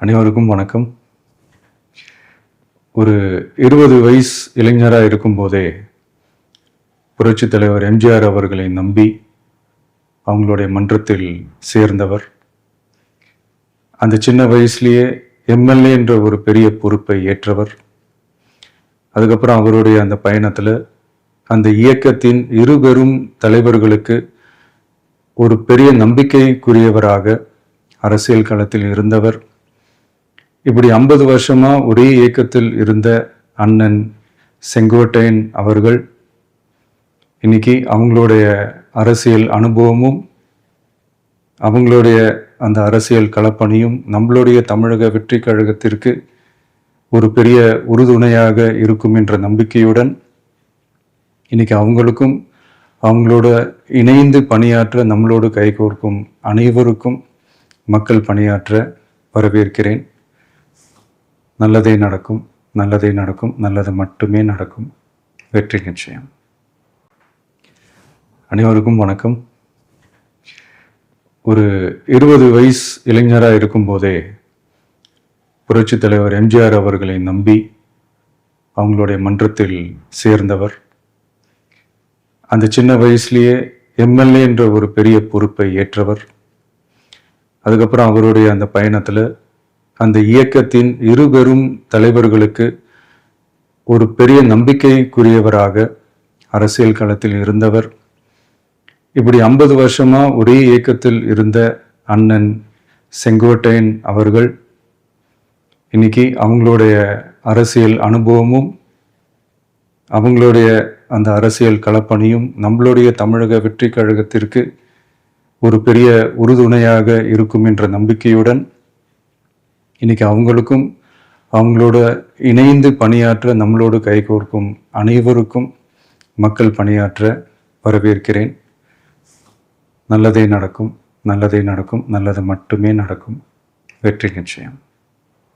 அனைவருக்கும் வணக்கம். ஒரு 20 வயசு இளைஞராக இருக்கும்போதே புரட்சித் தலைவர் எம்ஜிஆர் அவர்களை நம்பி அவங்களுடைய மன்றத்தில் சேர்ந்தவர். அந்த சின்ன வயசுலேயே எம்எல்ஏ என்ற ஒரு பெரிய பொறுப்பை ஏற்றவர். அதுக்கப்புறம் அவருடைய அந்த பயணத்தில் அந்த இயக்கத்தின் இருபெரும் தலைவர்களுக்கு ஒரு பெரிய நம்பிக்கைக்குரியவராக அரசியல் களத்தில் இருந்தவர். இப்படி 50 வருஷமா ஒரே இயக்கத்தில் இருந்த அண்ணன் செங்கோட்டையன் அவர்கள் இன்னைக்கு அவங்களுடைய அரசியல் அனுபவமும் அவங்களுடைய அந்த அரசியல் களப்பணியும் நம்மளுடைய தமிழக வெற்றி கழகத்திற்கு ஒரு பெரிய உறுதுணையாக இருக்கும் என்ற நம்பிக்கையுடன் இன்னைக்கு அவங்களுக்கும் அவங்களோட இணைந்து பணியாற்ற நம்மளோடு கைகோர்க்கும் அனைவருக்கும் மக்கள் பணியாற்ற வரவேற்கிறேன். நல்லதே நடக்கும், நல்லதே நடக்கும், நல்லது மட்டுமே நடக்கும். வெற்றி நிச்சயம். அனைவருக்கும் வணக்கம். ஒரு 20 வயசு இளைஞராக இருக்கும்போதே புரட்சித் தலைவர் எம்ஜிஆர் அவர்களை நம்பி அவங்களுடைய மன்றத்தில் சேர்ந்தவர். அந்த சின்ன வயசுலேயே எம்எல்ஏ என்ற ஒரு பெரிய பொறுப்பை ஏற்றவர். அதுக்கப்புறம் அவருடைய அந்த பயணத்தில் அந்த இயக்கத்தின் இருபெரும் தலைவர்களுக்கு ஒரு பெரிய நம்பிக்கைக்குரியவராக அரசியல் களத்தில் இருந்தவர். இப்படி 50 வருஷமா ஒரே இயக்கத்தில் இருந்த அண்ணன் செங்கோட்டையன் அவர்கள் இன்னைக்கு அவங்களுடைய அரசியல் அனுபவமும் அவங்களுடைய அந்த அரசியல் களப்பணியும் நம்மளுடைய தமிழக வெற்றி கழகத்திற்கு ஒரு பெரிய உறுதுணையாக இருக்கும் என்ற நம்பிக்கையுடன் இன்னைக்கு அவங்களுக்கும் அவங்களோட இணைந்து பணியாற்ற நம்மளோடு கைகோர்க்கும் அனைவருக்கும் மக்கள் பணியாற்ற வரவேற்கிறேன். நல்லதே நடக்கும், நல்லதே நடக்கும், நல்லது மட்டுமே நடக்கும். வெற்றி நிச்சயம்.